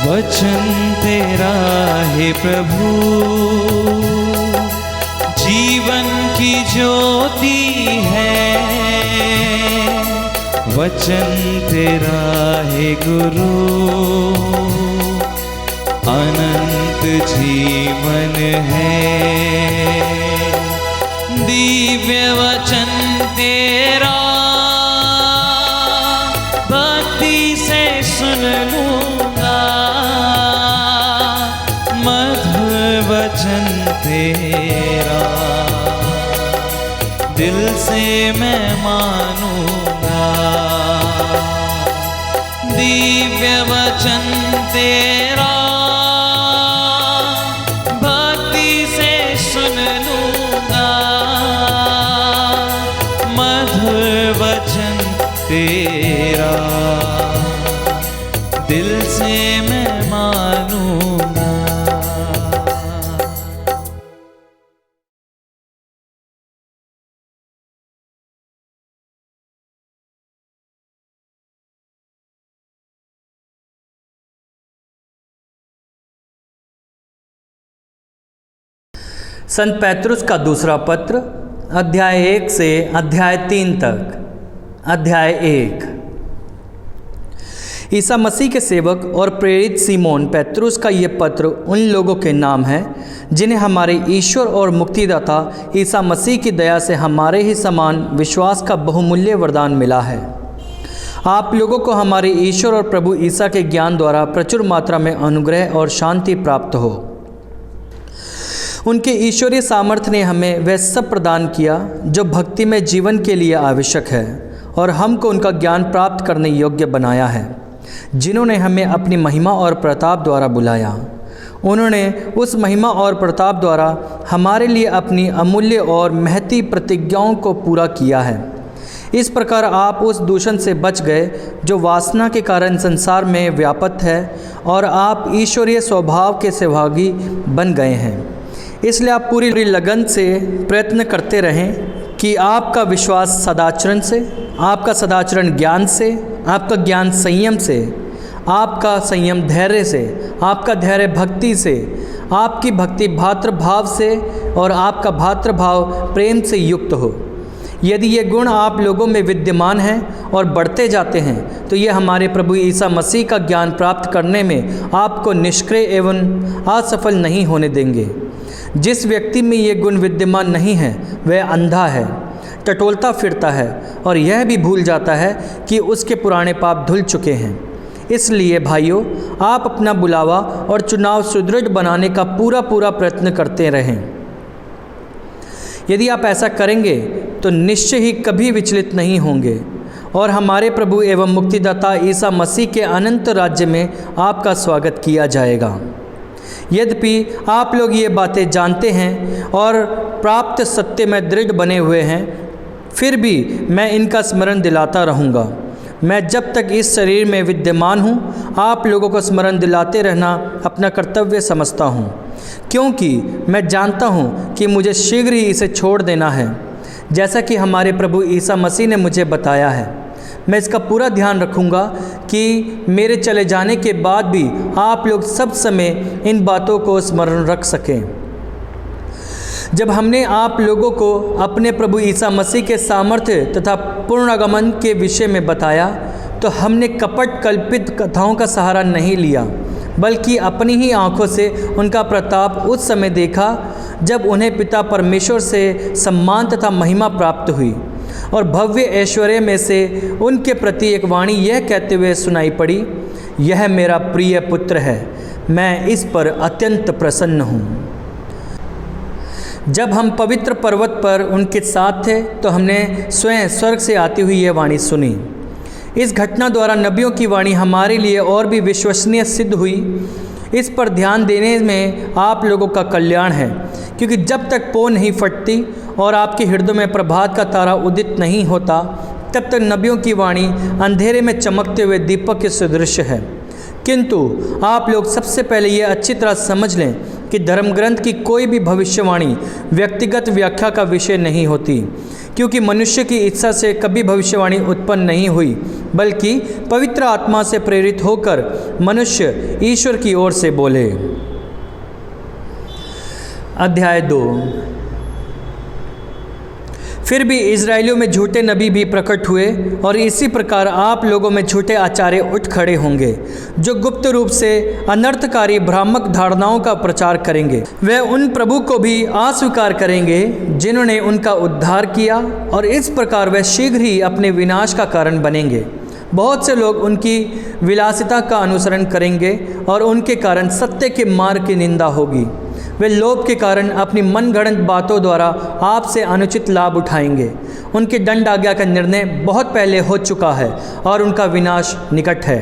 वचन तेरा है प्रभु, जीवन की ज्योति है। वचन तेरा है गुरु, अनंत जीवन है। दिव्य वचन तेरा भक्ति से सुन लूंगा, मधुर वचन तेरा दिल से मैं मानूंगा। दिव्य वचन तेरा भक्ति से सुन लूंगा, मधुर वचन तेरा दिल से मैं मानूंगा। संत पैतरुस का दूसरा पत्र, अध्याय 1 से अध्याय 3 तक। अध्याय 1। ईसा मसीह के सेवक और प्रेरित सीमोन पैतरुस का ये पत्र उन लोगों के नाम है जिन्हें हमारे ईश्वर और मुक्तिदाता ईसा मसीह की दया से हमारे ही समान विश्वास का बहुमूल्य वरदान मिला है। आप लोगों को हमारे ईश्वर और प्रभु ईसा के ज्ञान द्वारा प्रचुर मात्रा में अनुग्रह और शांति प्राप्त हो। उनके ईश्वरीय सामर्थ्य ने हमें वह सब प्रदान किया जो भक्ति में जीवन के लिए आवश्यक है, और हमको उनका ज्ञान प्राप्त करने योग्य बनाया है, जिन्होंने हमें अपनी महिमा और प्रताप द्वारा बुलाया। उन्होंने उस महिमा और प्रताप द्वारा हमारे लिए अपनी अमूल्य और महती प्रतिज्ञाओं को पूरा किया है। इस प्रकार आप उस दूषण से बच गए जो वासना के कारण संसार में व्याप्त है, और आप ईश्वरीय स्वभाव के सहभागी बन गए हैं। इसलिए आप पूरी लगन से प्रयत्न करते रहें कि आपका विश्वास सदाचरण से, आपका सदाचरण ज्ञान से, आपका ज्ञान संयम से, आपका संयम धैर्य से, आपका धैर्य भक्ति से, आपकी भक्ति भातृभाव से, और आपका भातृभाव प्रेम से युक्त हो। यदि ये गुण आप लोगों में विद्यमान हैं और बढ़ते जाते हैं तो ये हमारे प्रभु ईसा मसीह का ज्ञान प्राप्त करने में आपको निष्क्रिय एवं असफल नहीं होने देंगे। जिस व्यक्ति में ये गुण विद्यमान नहीं है वह अंधा है, टटोलता फिरता है, और यह भी भूल जाता है कि उसके पुराने पाप धुल चुके हैं। इसलिए भाइयों, आप अपना बुलावा और चुनाव सुदृढ़ बनाने का पूरा प्रयत्न करते रहें। यदि आप ऐसा करेंगे तो निश्चय ही कभी विचलित नहीं होंगे, और हमारे प्रभु एवं मुक्तिदाता ईसा मसीह के अनंत राज्य में आपका स्वागत किया जाएगा। यद्यपि आप लोग ये बातें जानते हैं और प्राप्त सत्य में दृढ़ बने हुए हैं, फिर भी मैं इनका स्मरण दिलाता रहूँगा। मैं जब तक इस शरीर में विद्यमान हूँ, आप लोगों को स्मरण दिलाते रहना अपना कर्तव्य समझता हूँ, क्योंकि मैं जानता हूँ कि मुझे शीघ्र ही इसे छोड़ देना है, जैसा कि हमारे प्रभु ईसा मसीह ने मुझे बताया है। मैं इसका पूरा ध्यान रखूँगा कि मेरे चले जाने के बाद भी आप लोग सब समय इन बातों को स्मरण रख सकें। जब हमने आप लोगों को अपने प्रभु ईसा मसीह के सामर्थ्य तथा पुनरागमन के विषय में बताया, तो हमने कपट कल्पित कथाओं का सहारा नहीं लिया, बल्कि अपनी ही आँखों से उनका प्रताप उस समय देखा जब उन्हें पिता परमेश्वर से सम्मान तथा महिमा प्राप्त हुई, और भव्य ऐश्वर्य में से उनके प्रति एक वाणी यह कहते हुए सुनाई पड़ी, यह मेरा प्रिय पुत्र है, मैं इस पर अत्यंत प्रसन्न हूँ। जब हम पवित्र पर्वत पर उनके साथ थे तो हमने स्वयं स्वर्ग से आती हुई यह वाणी सुनी। इस घटना द्वारा नबियों की वाणी हमारे लिए और भी विश्वसनीय सिद्ध हुई। इस पर ध्यान देने में आप लोगों का कल्याण है, क्योंकि जब तक पौ नहीं फटती और आपके हृदय में प्रभात का तारा उदित नहीं होता, तब तक नबियों की वाणी अंधेरे में चमकते हुए दीपक के सदृश है। किंतु आप लोग सबसे पहले ये अच्छी तरह समझ लें कि धर्मग्रंथ की कोई भी भविष्यवाणी व्यक्तिगत व्याख्या का विषय नहीं होती, क्योंकि मनुष्य की इच्छा से कभी भविष्यवाणी उत्पन्न नहीं हुई, बल्कि पवित्र आत्मा से प्रेरित होकर मनुष्य ईश्वर की ओर से बोले। अध्याय 2। फिर भी इजराइलियों में झूठे नबी भी प्रकट हुए और इसी प्रकार आप लोगों में झूठे आचार्य उठ खड़े होंगे, जो गुप्त रूप से अनर्थकारी भ्रामक धारणाओं का प्रचार करेंगे। वे उन प्रभु को भी अस्वीकार करेंगे जिन्होंने उनका उद्धार किया, और इस प्रकार वे शीघ्र ही अपने विनाश का कारण बनेंगे। बहुत से लोग उनकी विलासिता का अनुसरण करेंगे और उनके कारण सत्य के मार्ग की निंदा होगी। वे लोभ के कारण अपनी मनगढ़ंत बातों द्वारा आपसे अनुचित लाभ उठाएंगे। उनकी दंड आज्ञा का निर्णय बहुत पहले हो चुका है और उनका विनाश निकट है,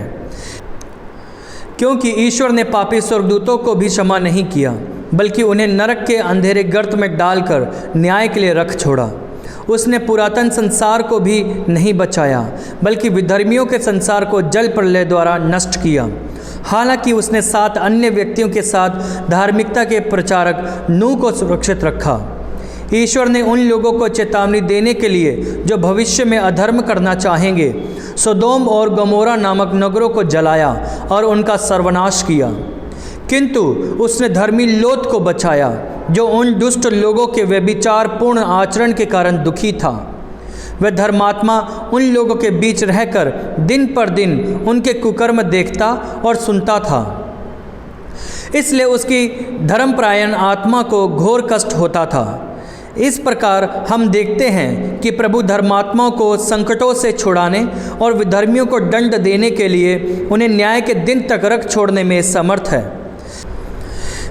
क्योंकि ईश्वर ने पापी स्वर्गदूतों को भी क्षमा नहीं किया, बल्कि उन्हें नरक के अंधेरे गर्त में डालकर न्याय के लिए रख छोड़ा। उसने पुरातन संसार को भी नहीं बचाया, बल्कि विधर्मियों के संसार को जल प्रलय द्वारा नष्ट किया। हालांकि उसने 7 अन्य व्यक्तियों के साथ धार्मिकता के प्रचारक नूह को सुरक्षित रखा। ईश्वर ने उन लोगों को चेतावनी देने के लिए जो भविष्य में अधर्म करना चाहेंगे, सोदोम और गमोरा नामक नगरों को जलाया और उनका सर्वनाश किया। किंतु उसने धर्मी लोत को बचाया, जो उन दुष्ट लोगों के व्यभिचारपूर्ण आचरण के कारण दुखी था। वह धर्मात्मा उन लोगों के बीच रहकर दिन पर दिन उनके कुकर्म देखता और सुनता था, इसलिए उसकी धर्मपरायण आत्मा को घोर कष्ट होता था। इस प्रकार हम देखते हैं कि प्रभु धर्मात्माओं को संकटों से छुड़ाने और विधर्मियों को दंड देने के लिए उन्हें न्याय के दिन तक रख छोड़ने में समर्थ है,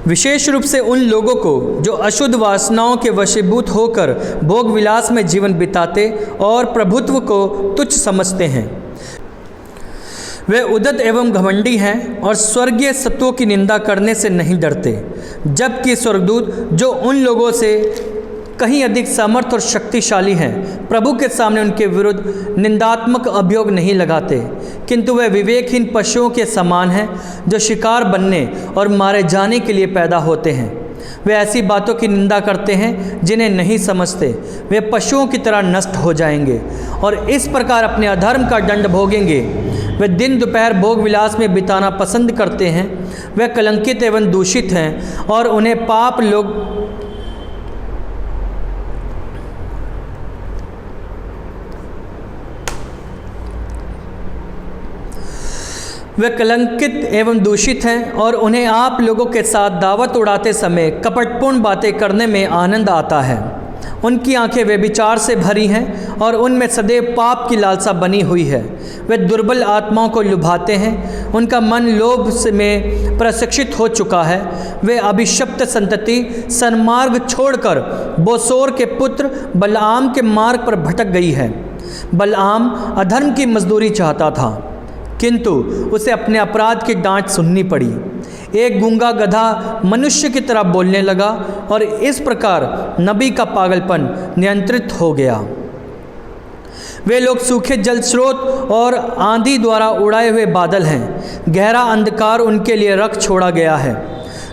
विशेष रूप से उन लोगों को जो अशुद्ध वासनाओं के वशीभूत होकर भोग विलास में जीवन बिताते और प्रभुत्व को तुच्छ समझते हैं। वे उद्दत एवं घमंडी हैं और स्वर्गीय सत्वों की निंदा करने से नहीं डरते, जबकि स्वर्गदूत जो उन लोगों से कहीं अधिक समर्थ और शक्तिशाली हैं, प्रभु के सामने उनके विरुद्ध निंदात्मक अभियोग नहीं लगाते, किंतु वे विवेकहीन पशुओं के समान हैं जो शिकार बनने और मारे जाने के लिए पैदा होते हैं। वे ऐसी बातों की निंदा करते हैं जिन्हें नहीं समझते। वे पशुओं की तरह नष्ट हो जाएंगे और इस प्रकार अपने अधर्म का दंड भोगेंगे। वे दिन दोपहर भोग विलास में बिताना पसंद करते हैं। वे कलंकित एवं दूषित हैं और उन्हें पाप लोग वे कलंकित एवं दूषित हैं और उन्हें आप लोगों के साथ दावत उड़ाते समय कपटपूर्ण बातें करने में आनंद आता है। उनकी आंखें व्यभिचार से भरी हैं और उनमें सदैव पाप की लालसा बनी हुई है। वे दुर्बल आत्माओं को लुभाते हैं। उनका मन लोभ में प्रशिक्षित हो चुका है। वे अभिशप्त संतति सन्मार्ग छोड़कर बोसोर के पुत्र बलआम के मार्ग पर भटक गई है। बलआम अधर्म की मजदूरी चाहता था, किंतु उसे अपने अपराध की डांट सुननी पड़ी। एक गूंगा गधा मनुष्य की तरह बोलने लगा और इस प्रकार नबी का पागलपन नियंत्रित हो गया। वे लोग सूखे जल स्रोत और आंधी द्वारा उड़ाए हुए बादल हैं। गहरा अंधकार उनके लिए रख छोड़ा गया है।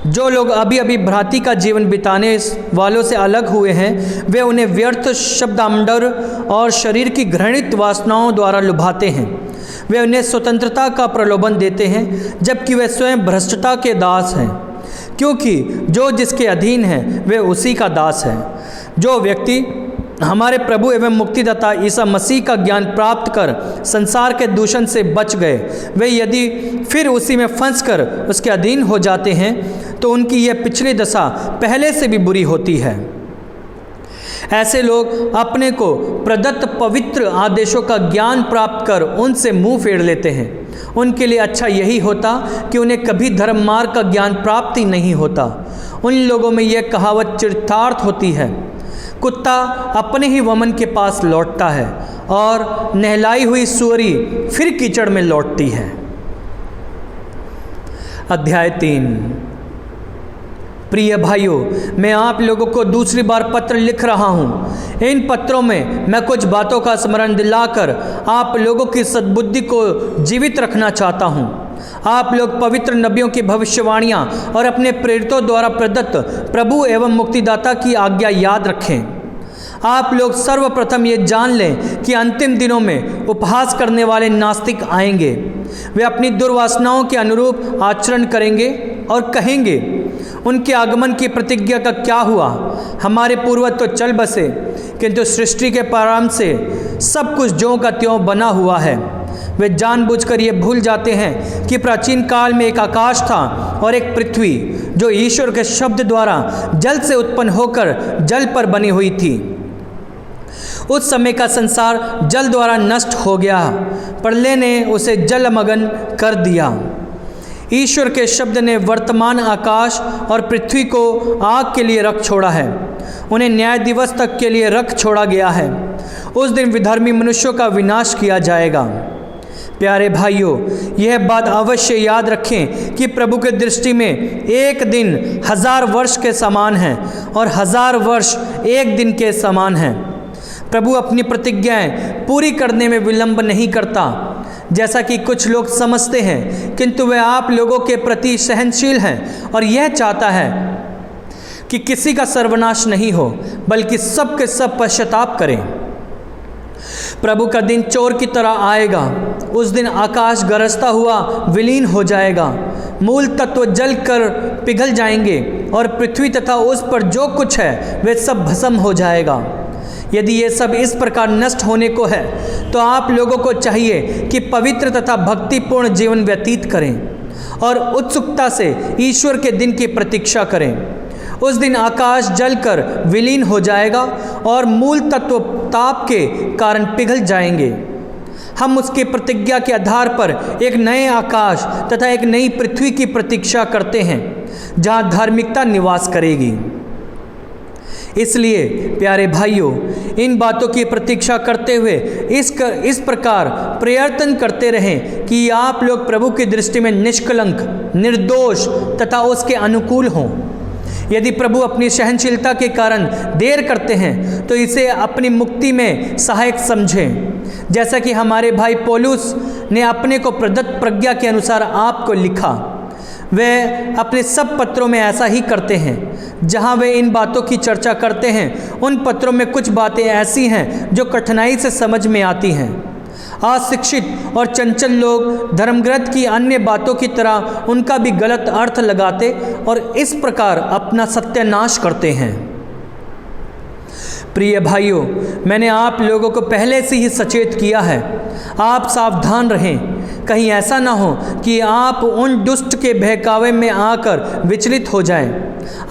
जो लोग अभी अभी भ्रांति का जीवन बिताने वालों से अलग हुए हैं, वे उन्हें व्यर्थ शब्दाडंबर और शरीर की घृणित वासनाओं द्वारा लुभाते हैं। वे उन्हें स्वतंत्रता का प्रलोभन देते हैं, जबकि वे स्वयं भ्रष्टता के दास हैं, क्योंकि जो जिसके अधीन है वे उसी का दास है। जो व्यक्ति हमारे प्रभु एवं मुक्तिदाता ईसा मसीह का ज्ञान प्राप्त कर संसार के दूषण से बच गए, वे यदि फिर उसी में फंसकर उसके अधीन हो जाते हैं तो उनकी यह पिछली दशा पहले से भी बुरी होती है। ऐसे लोग अपने को प्रदत्त पवित्र आदेशों का ज्ञान प्राप्त कर उनसे मुंह फेर लेते हैं। उनके लिए अच्छा यही होता कि उन्हें कभी धर्म मार्ग का ज्ञान प्राप्त ही नहीं होता। उन लोगों में यह कहावत चरितार्थ होती है, कुत्ता अपने ही वमन के पास लौटता है और नहलाई हुई सुअरी फिर कीचड़ में लौटती है। अध्याय 3। प्रिय भाइयों, मैं आप लोगों को दूसरी बार पत्र लिख रहा हूँ। इन पत्रों में मैं कुछ बातों का स्मरण दिलाकर आप लोगों की सद्बुद्धि को जीवित रखना चाहता हूँ। आप लोग पवित्र नबियों की भविष्यवाणियाँ और अपने प्रेरितों द्वारा प्रदत्त प्रभु एवं मुक्तिदाता की आज्ञा याद रखें। आप लोग सर्वप्रथम ये जान लें कि अंतिम दिनों में उपहास करने वाले नास्तिक आएंगे। वे अपनी दुर्वासनाओं के अनुरूप आचरण करेंगे और कहेंगे, उनके आगमन की प्रतिज्ञा का क्या हुआ? हमारे पूर्वज तो चल बसे, किंतु सृष्टि के प्रारंभ से सब कुछ ज्यों का त्यों बना हुआ है। वे जानबूझकर ये भूल जाते हैं कि प्राचीन काल में एक आकाश था और एक पृथ्वी, जो ईश्वर के शब्द द्वारा जल से उत्पन्न होकर जल पर बनी हुई थी। उस समय का संसार जल द्वारा नष्ट हो गया, प्रलय ने उसे जलमग्न कर दिया। ईश्वर के शब्द ने वर्तमान आकाश और पृथ्वी को आग के लिए रख छोड़ा है। उन्हें न्याय दिवस तक के लिए रख छोड़ा गया है। उस दिन विधर्मी मनुष्यों का विनाश किया जाएगा। प्यारे भाइयों, यह बात अवश्य याद रखें कि प्रभु की दृष्टि में एक दिन 1000 वर्ष के समान है और 1000 वर्ष एक दिन के समान हैं। प्रभु अपनी प्रतिज्ञाएं पूरी करने में विलंब नहीं करता, जैसा कि कुछ लोग समझते हैं, किंतु वह आप लोगों के प्रति सहनशील हैं और यह चाहता है कि किसी का सर्वनाश नहीं हो, बल्कि सब के सब पश्चाताप करें। प्रभु का दिन चोर की तरह आएगा। उस दिन आकाश गरजता हुआ विलीन हो जाएगा, मूल तत्व जल कर पिघल जाएंगे और पृथ्वी तथा उस पर जो कुछ है वे सब भस्म हो जाएगा। यदि ये सब इस प्रकार नष्ट होने को है, तो आप लोगों को चाहिए कि पवित्र तथा भक्तिपूर्ण जीवन व्यतीत करें और उत्सुकता से ईश्वर के दिन की प्रतीक्षा करें। उस दिन आकाश जलकर विलीन हो जाएगा और मूल तत्व ताप के कारण पिघल जाएंगे। हम उसकी प्रतिज्ञा के आधार पर एक नए आकाश तथा एक नई पृथ्वी की प्रतीक्षा करते हैं, जहाँ धार्मिकता निवास करेगी। इसलिए प्यारे भाइयों, इन बातों की प्रतीक्षा करते हुए इस प्रकार प्रयत्न करते रहें कि आप लोग प्रभु की दृष्टि में निष्कलंक, निर्दोष तथा उसके अनुकूल हों। यदि प्रभु अपनी सहनशीलता के कारण देर करते हैं, तो इसे अपनी मुक्ति में सहायक समझें, जैसा कि हमारे भाई पौलुस ने अपने को प्रदत्त प्रज्ञा के अनुसार आपको लिखा। वे अपने सब पत्रों में ऐसा ही करते हैं। जहाँ वे इन बातों की चर्चा करते हैं, उन पत्रों में कुछ बातें ऐसी हैं जो कठिनाई से समझ में आती हैं। अशिक्षित और चंचल लोग धर्मग्रंथ की अन्य बातों की तरह उनका भी गलत अर्थ लगाते और इस प्रकार अपना सत्यानाश करते हैं। प्रिय भाइयों, मैंने आप लोगों को पहले से ही सचेत किया है। आप सावधान रहें, कहीं ऐसा ना हो कि आप उन दुष्ट के बहकावे में आकर विचलित हो जाएं।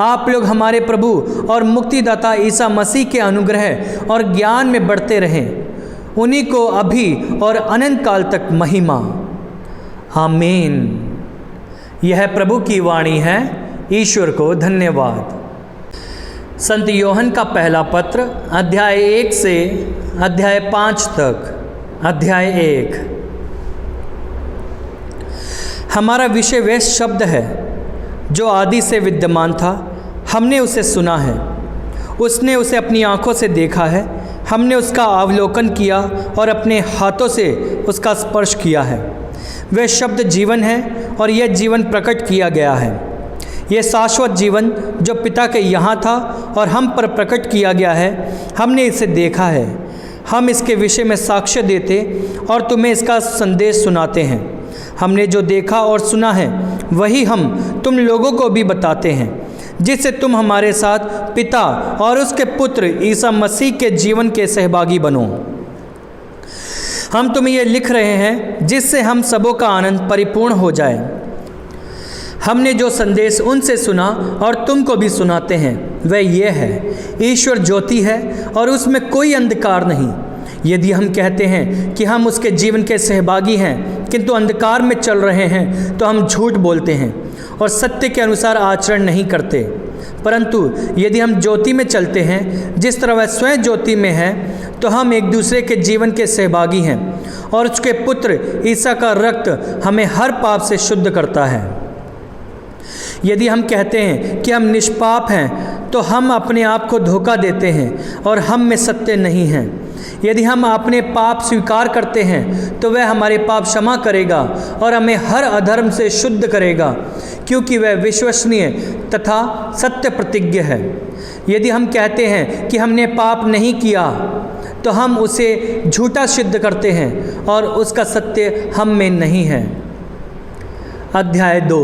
आप लोग हमारे प्रभु और मुक्तिदाता ईसा मसीह के अनुग्रह और ज्ञान में बढ़ते रहें। उन्हीं को अभी और अनंत काल तक महिमा। आमीन। यह प्रभु की वाणी है। ईश्वर को धन्यवाद। संत योहन का पहला पत्र, अध्याय 1 से अध्याय 5 तक। अध्याय 1। हमारा विषय वह शब्द है जो आदि से विद्यमान था। हमने उसे सुना है, उसने उसे अपनी आँखों से देखा है। हमने उसका अवलोकन किया और अपने हाथों से उसका स्पर्श किया है। वह शब्द जीवन है और यह जीवन प्रकट किया गया है। यह शाश्वत जीवन जो पिता के यहाँ था और हम पर प्रकट किया गया है, हमने इसे देखा है। हम इसके विषय में साक्ष्य देते और तुम्हें इसका संदेश सुनाते हैं। हमने जो देखा और सुना है वही हम तुम लोगों को भी बताते हैं, जिससे तुम हमारे साथ पिता और उसके पुत्र ईसा मसीह के जीवन के सहभागी बनो। हम तुम्हें ये लिख रहे हैं जिससे हम सबों का आनंद परिपूर्ण हो जाए। हमने जो संदेश उनसे सुना और तुमको भी सुनाते हैं वह ये है, ईश्वर ज्योति है और उसमें कोई अंधकार नहीं। यदि हम कहते हैं कि हम उसके जीवन के सहभागी हैं किंतु अंधकार में चल रहे हैं, तो हम झूठ बोलते हैं और सत्य के अनुसार आचरण नहीं करते। परंतु यदि हम ज्योति में चलते हैं जिस तरह वह स्वयं ज्योति में है, तो हम एक दूसरे के जीवन के सहभागी हैं और उसके पुत्र ईसा का रक्त हमें हर पाप से शुद्ध करता है। यदि हम कहते हैं कि हम निष्पाप हैं तो हम अपने आप को धोखा देते हैं और हम में सत्य नहीं है। यदि हम अपने पाप स्वीकार करते हैं तो वह हमारे पाप क्षमा करेगा और हमें हर अधर्म से शुद्ध करेगा, क्योंकि वह विश्वसनीय तथा सत्य प्रतिज्ञ है। यदि हम कहते हैं कि हमने पाप नहीं किया तो हम उसे झूठा सिद्ध करते हैं और उसका सत्य हम में नहीं है। अध्याय 2।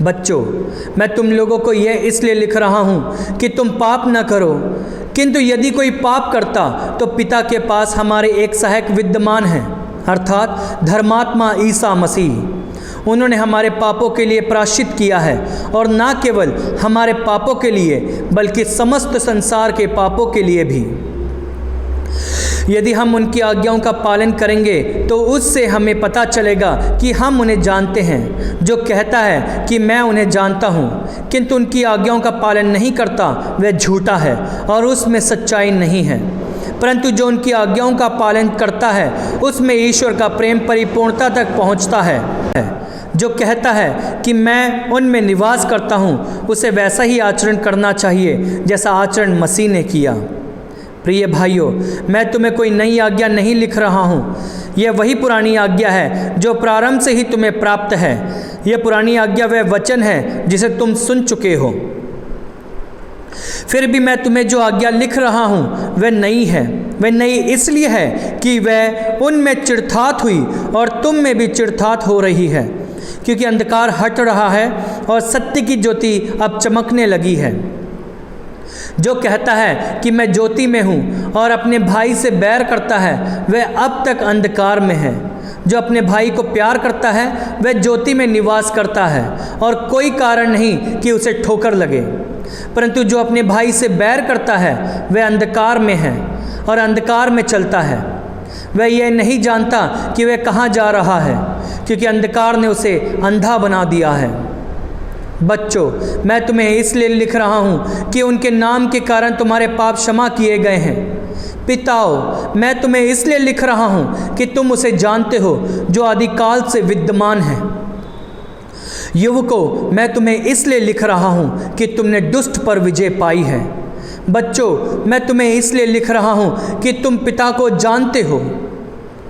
बच्चों, मैं तुम लोगों को यह इसलिए लिख रहा हूँ कि तुम पाप न करो, किंतु यदि कोई पाप करता तो पिता के पास हमारे एक सहायक विद्यमान है, अर्थात धर्मात्मा ईसा मसीह। उन्होंने हमारे पापों के लिए प्रायश्चित किया है, और न केवल हमारे पापों के लिए बल्कि समस्त संसार के पापों के लिए भी। यदि हम उनकी आज्ञाओं का पालन करेंगे तो उससे हमें पता चलेगा कि हम उन्हें जानते हैं। जो कहता है कि मैं उन्हें जानता हूँ किंतु उनकी आज्ञाओं का पालन नहीं करता, वह झूठा है और उसमें सच्चाई नहीं है। परंतु जो उनकी आज्ञाओं का पालन करता है उसमें ईश्वर का प्रेम परिपूर्णता तक पहुँचता है। जो कहता है कि मैं उनमें निवास करता हूँ, उसे वैसा ही आचरण करना चाहिए जैसा आचरण मसीह ने किया। प्रिय भाइयों, मैं तुम्हें कोई नई आज्ञा नहीं लिख रहा हूँ, यह वही पुरानी आज्ञा है जो प्रारंभ से ही तुम्हें प्राप्त है। यह पुरानी आज्ञा वह वचन है जिसे तुम सुन चुके हो। फिर भी मैं तुम्हें जो आज्ञा लिख रहा हूँ वह नई है। वह नई इसलिए है कि वह उनमें चिड़ठात हुई और तुम में भी चिड़ठात हो रही है, क्योंकि अंधकार हट रहा है और सत्य की ज्योति अब चमकने लगी है। जो कहता है कि मैं ज्योति में हूँ और अपने भाई से बैर करता है, वह अब तक अंधकार में है। जो अपने भाई को प्यार करता है वह ज्योति में निवास करता है और कोई कारण नहीं कि उसे ठोकर लगे। परंतु जो अपने भाई से बैर करता है वह अंधकार में है और अंधकार में चलता है। वह यह नहीं जानता कि वह कहाँ जा रहा है, क्योंकि अंधकार ने उसे अंधा बना दिया है। बच्चों, मैं तुम्हें इसलिए लिख रहा हूँ कि उनके नाम के कारण तुम्हारे पाप क्षमा किए गए हैं। पिताओं, मैं तुम्हें इसलिए लिख रहा हूँ कि तुम उसे जानते हो जो आदिकाल से विद्यमान है। युवकों, मैं तुम्हें इसलिए लिख रहा हूँ कि तुमने दुष्ट पर विजय पाई है। बच्चों, मैं तुम्हें इसलिए लिख रहा हूँ कि तुम पिता को जानते हो।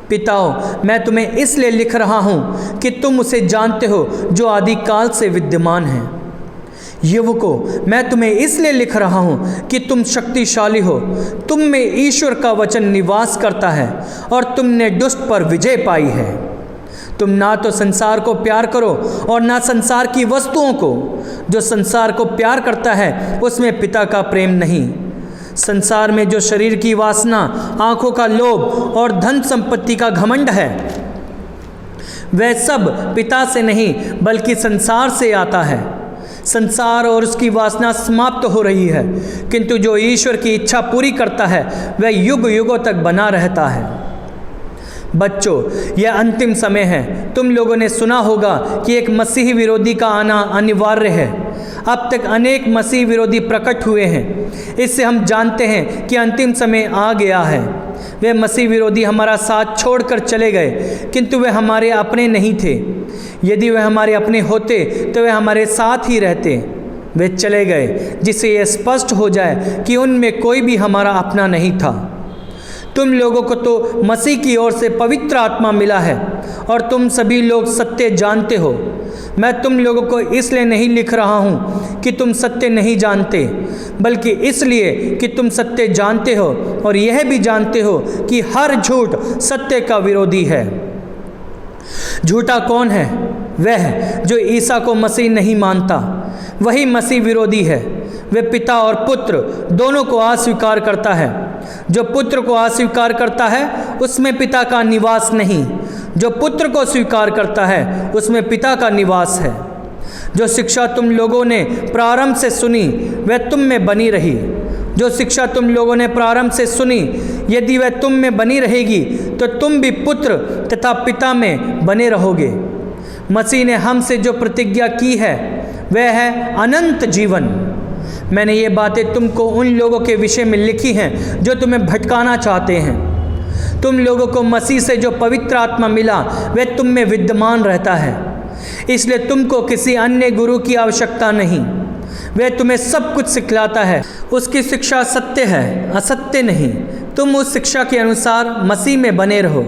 पिताओं, मैं तुम्हें इसलिए लिख रहा हूँ कि तुम उसे जानते हो जो आदिकाल से विद्यमान है। युवकों, मैं तुम्हें इसलिए लिख रहा हूँ कि तुम शक्तिशाली हो। तुम में ईश्वर का वचन निवास करता है और तुमने दुष्ट पर विजय पाई है। तुम ना तो संसार को प्यार करो और ना संसार की वस्तुओं को। जो संसार को प्यार करता है उसमें पिता का प्रेम नहीं। संसार में जो शरीर की वासना, आंखों का लोभ और धन संपत्ति का घमंड है, वह सब पिता से नहीं बल्कि संसार से आता है। संसार और उसकी वासना समाप्त हो रही है, किंतु जो ईश्वर की इच्छा पूरी करता है वह युग युगों तक बना रहता है। बच्चों, यह अंतिम समय है। तुम लोगों ने सुना होगा कि एक मसीही विरोधी का आना अनिवार्य है। अब तक अनेक मसीह विरोधी प्रकट हुए हैं। इससे हम जानते हैं कि अंतिम समय आ गया है। वे मसीह विरोधी हमारा साथ छोड़कर चले गए, किंतु वे हमारे अपने नहीं थे। यदि वे हमारे अपने होते तो वे हमारे साथ ही रहते। वे चले गए, जिससे यह स्पष्ट हो जाए कि उनमें कोई भी हमारा अपना नहीं था। तुम लोगों को तो मसीह की ओर से पवित्र आत्मा मिला है और तुम सभी लोग सत्य जानते हो। मैं तुम लोगों को इसलिए नहीं लिख रहा हूँ कि तुम सत्य नहीं जानते, बल्कि इसलिए कि तुम सत्य जानते हो और यह भी जानते हो कि हर झूठ सत्य का विरोधी है। झूठा कौन है? वह जो ईसा को मसीह नहीं मानता, वही मसीह विरोधी है। वह पिता और पुत्र दोनों को अस्वीकार करता है। जो पुत्र को अस्वीकार करता है उसमें पिता का निवास नहीं। जो पुत्र को स्वीकार करता है उसमें पिता का निवास है। जो शिक्षा तुम लोगों ने प्रारंभ से सुनी वह तुम में बनी रही। जो शिक्षा तुम लोगों ने प्रारंभ से सुनी, यदि वह तुम में बनी रहेगी तो तुम भी पुत्र तथा पिता में बने रहोगे। मसीह ने हमसे जो प्रतिज्ञा की है वह है अनंत जीवन। मैंने ये बातें तुमको उन लोगों के विषय में लिखी हैं जो तुम्हें भटकाना चाहते हैं। तुम लोगों को मसीह से जो पवित्र आत्मा मिला वह तुम में विद्यमान रहता है इसलिए तुमको किसी अन्य गुरु की आवश्यकता नहीं। वह तुम्हें सब कुछ सिखलाता है। उसकी शिक्षा सत्य है, असत्य नहीं। तुम उस शिक्षा के अनुसार मसीह में बने रहो।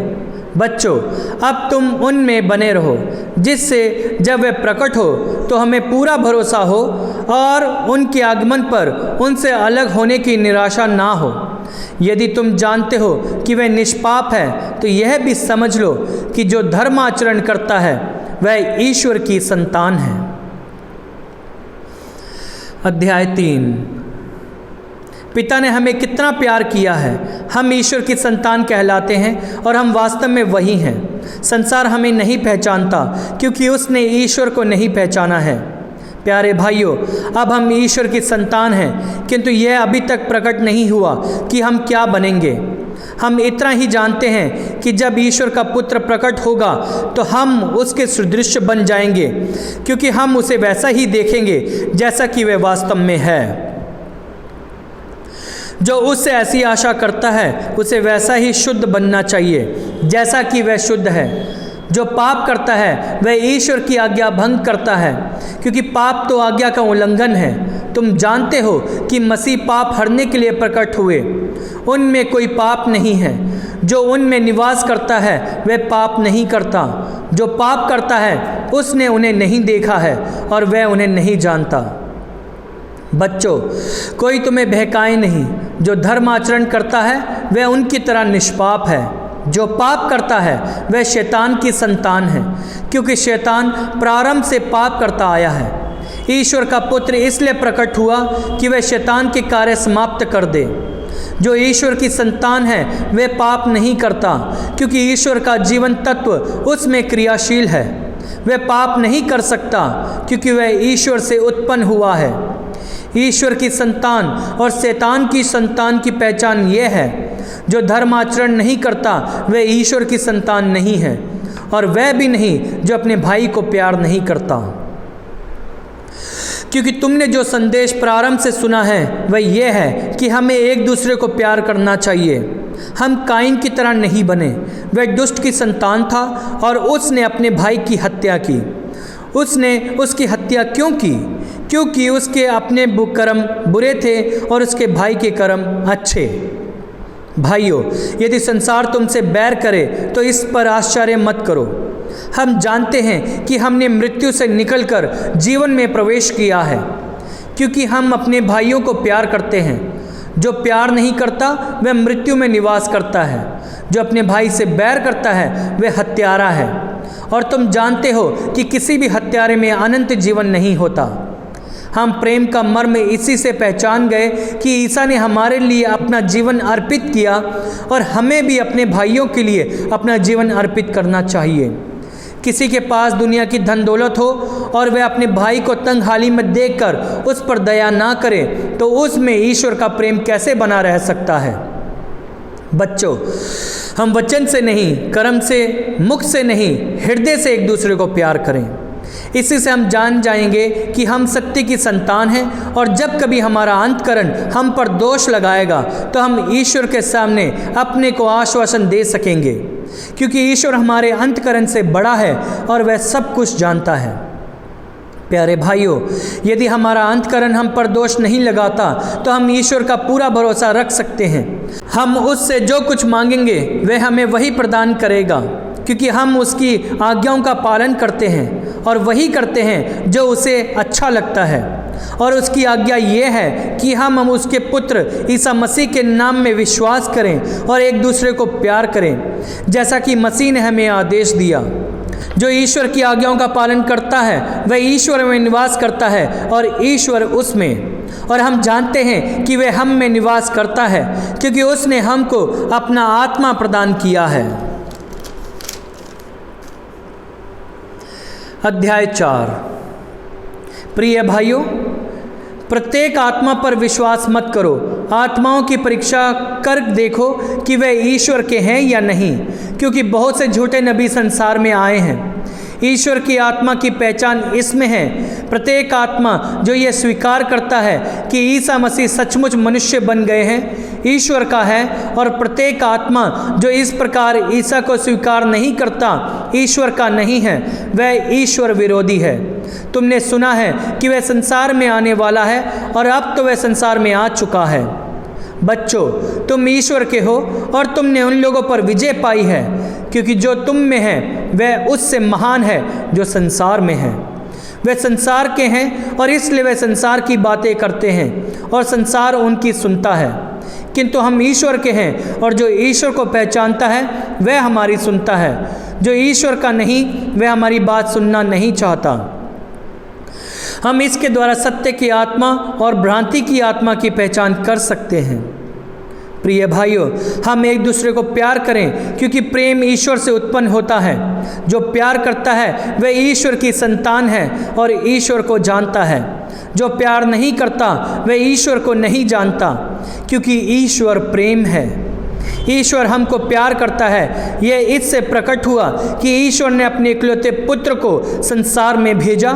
बच्चों, अब तुम उनमें बने रहो, जिससे जब वे प्रकट हो तो हमें पूरा भरोसा हो और उनके आगमन पर उनसे अलग होने की निराशा ना हो। यदि तुम जानते हो कि वह निष्पाप है, तो यह भी समझ लो कि जो धर्म आचरण करता है वह ईश्वर की संतान है। अध्याय 3। पिता ने हमें कितना प्यार किया है। हम ईश्वर की संतान कहलाते हैं और हम वास्तव में वही हैं। संसार हमें नहीं पहचानता क्योंकि उसने ईश्वर को नहीं पहचाना है। प्यारे भाइयों, अब हम ईश्वर की संतान हैं, किंतु यह अभी तक प्रकट नहीं हुआ कि हम क्या बनेंगे। हम इतना ही जानते हैं कि जब ईश्वर का पुत्र प्रकट होगा तो हम उसके सदृश बन जाएंगे, क्योंकि हम उसे वैसा ही देखेंगे जैसा कि वह वास्तव में है। जो उससे ऐसी आशा करता है उसे वैसा ही शुद्ध बनना चाहिए जैसा कि वह शुद्ध है। जो पाप करता है वह ईश्वर की आज्ञा भंग करता है, क्योंकि पाप तो आज्ञा का उल्लंघन है। तुम जानते हो कि मसीह पाप हरने के लिए प्रकट हुए। उनमें कोई पाप नहीं है। जो उनमें निवास करता है वह पाप नहीं करता। जो पाप करता है उसने उन्हें नहीं देखा है और वह उन्हें नहीं जानता। बच्चों, कोई तुम्हें बहकाए नहीं। जो धर्म आचरण करता है वह उनकी तरह निष्पाप है। जो पाप करता है वह शैतान की संतान है, क्योंकि शैतान प्रारंभ से पाप करता आया है। ईश्वर का पुत्र इसलिए प्रकट हुआ कि वह शैतान के कार्य समाप्त कर दे। जो ईश्वर की संतान है वह पाप नहीं करता, क्योंकि ईश्वर का जीवन तत्व उसमें क्रियाशील है। वह पाप नहीं कर सकता, क्योंकि वह ईश्वर से उत्पन्न हुआ है। ईश्वर की संतान और शैतान की संतान की पहचान यह है, जो धर्म आचरण नहीं करता वह ईश्वर की संतान नहीं है, और वह भी नहीं जो अपने भाई को प्यार नहीं करता। क्योंकि तुमने जो संदेश प्रारंभ से सुना है वह यह है कि हमें एक दूसरे को प्यार करना चाहिए। हम काइन की तरह नहीं बने। वह दुष्ट की संतान था और उसने अपने भाई की हत्या की। उसने उसकी हत्या क्यों की? क्योंकि उसके अपने कर्म बुरे थे और उसके भाई के कर्म अच्छे। भाइयों, यदि संसार तुमसे बैर करे तो इस पर आश्चर्य मत करो। हम जानते हैं कि हमने मृत्यु से निकलकर जीवन में प्रवेश किया है, क्योंकि हम अपने भाइयों को प्यार करते हैं। जो प्यार नहीं करता वह मृत्यु में निवास करता है। जो अपने भाई से बैर करता है वह हत्यारा है, और तुम जानते हो कि किसी भी हत्यारे में अनंत जीवन नहीं होता। हम प्रेम का मर्म इसी से पहचान गए कि ईसा ने हमारे लिए अपना जीवन अर्पित किया, और हमें भी अपने भाइयों के लिए अपना जीवन अर्पित करना चाहिए। किसी के पास दुनिया की धन दौलत हो और वह अपने भाई को तंगहाली में देखकर उस पर दया ना करे, तो उसमें ईश्वर का प्रेम कैसे बना रह सकता है? बच्चों, हम वचन से नहीं, कर्म से, मुख से नहीं, हृदय से एक दूसरे को प्यार करें। इसी से हम जान जाएंगे कि हम सत्य की संतान हैं, और जब कभी हमारा अंतकरण हम पर दोष लगाएगा तो हम ईश्वर के सामने अपने को आश्वासन दे सकेंगे, क्योंकि ईश्वर हमारे अंतकरण से बड़ा है और वह सब कुछ जानता है। प्यारे भाइयों, यदि हमारा अंतकरण हम पर दोष नहीं लगाता तो हम ईश्वर का पूरा भरोसा रख सकते हैं। हम उससे जो कुछ मांगेंगे वह हमें वही प्रदान करेगा, क्योंकि हम उसकी आज्ञाओं का पालन करते हैं और वही करते हैं जो उसे अच्छा लगता है। और उसकी आज्ञा ये है कि हम उसके पुत्र ईसा मसीह के नाम में विश्वास करें और एक दूसरे को प्यार करें, जैसा कि मसीह ने हमें आदेश दिया। जो ईश्वर की आज्ञाओं का पालन करता है वह ईश्वर में निवास करता है और ईश्वर उसमें। और हम जानते हैं कि वह हम में निवास करता है, क्योंकि उसने हमको अपना आत्मा प्रदान किया है। अध्याय 4। प्रिय भाइयों, प्रत्येक आत्मा पर विश्वास मत करो। आत्माओं की परीक्षा कर देखो कि वे ईश्वर के हैं या नहीं, क्योंकि बहुत से झूठे नबी संसार में आए हैं। ईश्वर की आत्मा की पहचान इसमें है, प्रत्येक आत्मा जो ये स्वीकार करता है कि ईसा मसीह सचमुच मनुष्य बन गए हैं, ईश्वर का है और प्रत्येक आत्मा जो इस प्रकार ईसा को स्वीकार नहीं करता ईश्वर का नहीं है, वह ईश्वर विरोधी है। तुमने सुना है कि वह संसार में आने वाला है और अब तो वह संसार में आ चुका है। बच्चों, तुम ईश्वर के हो और तुमने उन लोगों पर विजय पाई है, क्योंकि जो तुम में है वह उससे महान है जो संसार में है। वे संसार के हैं और इसलिए वे संसार की बातें करते हैं और संसार उनकी सुनता है, किंतु हम ईश्वर के हैं और जो ईश्वर को पहचानता है वह हमारी सुनता है। जो ईश्वर का नहीं वह हमारी बात सुनना नहीं चाहता। हम इसके द्वारा सत्य की आत्मा और भ्रांति की आत्मा की पहचान कर सकते हैं। प्रिय भाइयों, हम एक दूसरे को प्यार करें, क्योंकि प्रेम ईश्वर से उत्पन्न होता है। जो प्यार करता है वह ईश्वर की संतान है और ईश्वर को जानता है। जो प्यार नहीं करता वह ईश्वर को नहीं जानता, क्योंकि ईश्वर प्रेम है। ईश्वर हमको प्यार करता है, यह इससे प्रकट हुआ कि ईश्वर ने अपने इकलौते पुत्र को संसार में भेजा,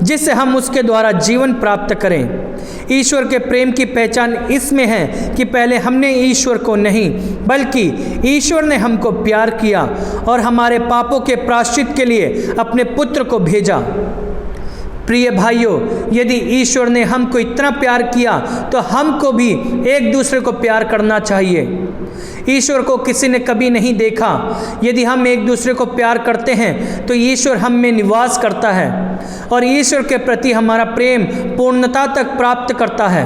जिससे हम उसके द्वारा जीवन प्राप्त करें। ईश्वर के प्रेम की पहचान इसमें है कि पहले हमने ईश्वर को नहीं बल्कि ईश्वर ने हमको प्यार किया और हमारे पापों के प्रायश्चित के लिए अपने पुत्र को भेजा। प्रिय भाइयों, यदि ईश्वर ने हमको इतना प्यार किया तो हमको भी एक दूसरे को प्यार करना चाहिए। ईश्वर को किसी ने कभी नहीं देखा। यदि हम एक दूसरे को प्यार करते हैं तो ईश्वर हम में निवास करता है और ईश्वर के प्रति हमारा प्रेम पूर्णता तक प्राप्त करता है।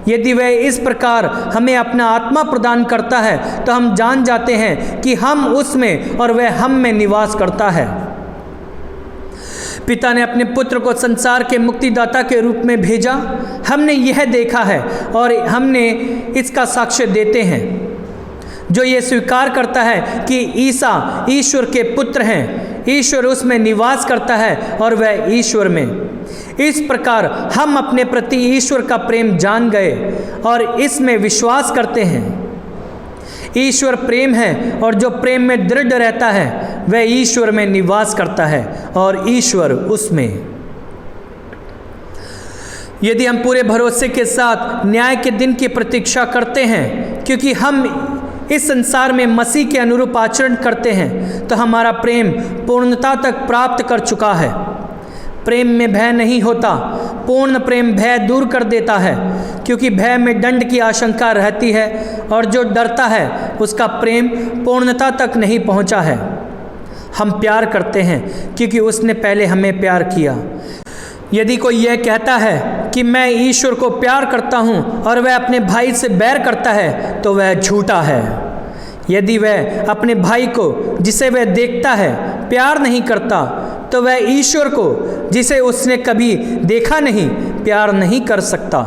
यदि वह इस प्रकार हमें अपना आत्मा प्रदान करता है तो हम जान जाते हैं कि हम उसमें और वह हम में निवास करता है। पिता ने अपने पुत्र को संसार के मुक्तिदाता के रूप में भेजा। हमने यह देखा है और हमने इसका साक्ष्य देते हैं। जो ये स्वीकार करता है कि ईसा ईश्वर के पुत्र हैं, ईश्वर उसमें निवास करता है और वह ईश्वर में। इस प्रकार हम अपने प्रति ईश्वर का प्रेम जान गए और इसमें विश्वास करते हैं। ईश्वर प्रेम है और जो प्रेम में दृढ़ रहता है वह ईश्वर में निवास करता है और ईश्वर उसमें। यदि हम पूरे भरोसे के साथ न्याय के दिन की प्रतीक्षा करते हैं, क्योंकि हम इस संसार में मसीह के अनुरूप आचरण करते हैं, तो हमारा प्रेम पूर्णता तक प्राप्त कर चुका है। प्रेम में भय नहीं होता। पूर्ण प्रेम भय दूर कर देता है, क्योंकि भय में दंड की आशंका रहती है और जो डरता है उसका प्रेम पूर्णता तक नहीं पहुंचा है। हम प्यार करते हैं क्योंकि उसने पहले हमें प्यार किया। यदि कोई यह कहता है कि मैं ईश्वर को प्यार करता हूं और वह अपने भाई से बैर करता है तो वह झूठा है। यदि वह अपने भाई को जिसे वह देखता है प्यार नहीं करता तो वह ईश्वर को जिसे उसने कभी देखा नहीं प्यार नहीं कर सकता।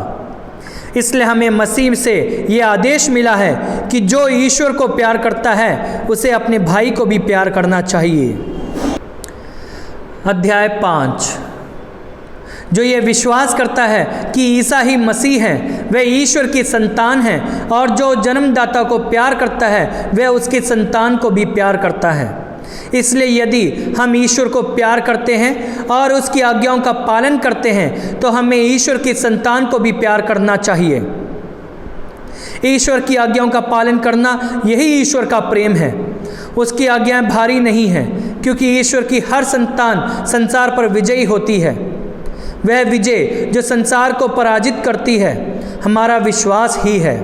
इसलिए हमें मसीह से यह आदेश मिला है कि जो ईश्वर को प्यार करता है उसे अपने भाई को भी प्यार करना चाहिए। अध्याय 5। जो ये विश्वास करता है कि ईसा ही मसीह है वह ईश्वर की संतान है और जो जन्मदाता को प्यार करता है वह उसकी संतान को भी प्यार करता है। इसलिए यदि हम ईश्वर को प्यार करते हैं और उसकी आज्ञाओं का पालन करते हैं तो हमें ईश्वर की संतान को भी प्यार करना चाहिए। ईश्वर की आज्ञाओं का पालन करना यही ईश्वर का प्रेम है। उसकी आज्ञाएं भारी नहीं हैं, क्योंकि ईश्वर की हर संतान संसार पर विजयी होती है। वह विजय जो संसार को पराजित करती है हमारा विश्वास ही है।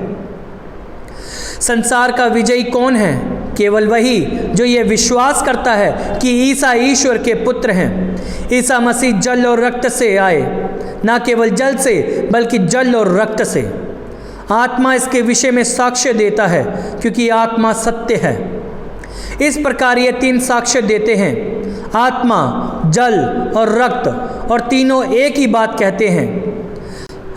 संसार का विजयी कौन है? केवल वही जो ये विश्वास करता है कि ईसा ईश्वर के पुत्र हैं। ईसा मसीह जल और रक्त से आए, ना केवल जल से बल्कि जल और रक्त से। आत्मा इसके विषय में साक्ष्य देता है, क्योंकि आत्मा सत्य है। इस प्रकार ये तीन साक्ष्य देते हैं, आत्मा, जल और रक्त, और तीनों एक ही बात कहते हैं।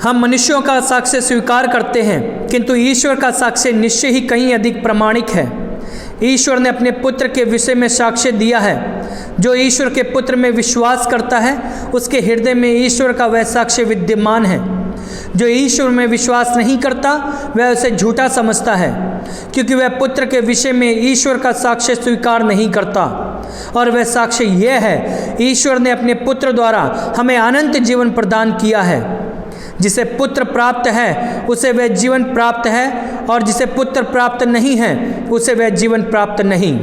हम मनुष्यों का साक्ष्य स्वीकार करते हैं, किंतु ईश्वर का साक्ष्य निश्चय ही कहीं अधिक प्रामाणिक है। ईश्वर ने अपने पुत्र के विषय में साक्ष्य दिया है। जो ईश्वर के पुत्र में विश्वास करता है उसके हृदय में ईश्वर का वह साक्ष्य विद्यमान है। जो ईश्वर में विश्वास नहीं करता वह उसे झूठा समझता है, क्योंकि वह पुत्र के विषय में ईश्वर का साक्ष्य स्वीकार नहीं करता। और वह साक्ष्य यह है, ईश्वर ने अपने पुत्र द्वारा हमें अनंत जीवन प्रदान किया है। जिसे पुत्र प्राप्त है उसे वह जीवन प्राप्त है, और जिसे पुत्र प्राप्त नहीं है उसे वह जीवन प्राप्त नहीं।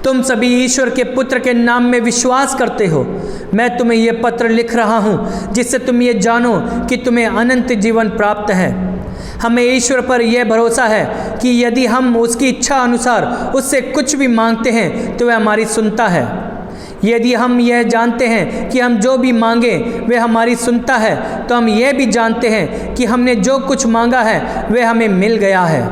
तुम सभी ईश्वर के पुत्र के नाम में विश्वास करते हो। मैं तुम्हें यह पत्र लिख रहा हूँ जिससे तुम ये जानो कि तुम्हें अनंत जीवन प्राप्त है। हमें ईश्वर पर यह भरोसा है कि यदि हम उसकी इच्छा अनुसार उससे कुछ भी मांगते हैं तो वह हमारी सुनता है। यदि हम यह जानते हैं कि हम जो भी मांगे वह हमारी सुनता है, तो हम यह भी जानते हैं कि हमने जो कुछ मांगा है वह हमें मिल गया है।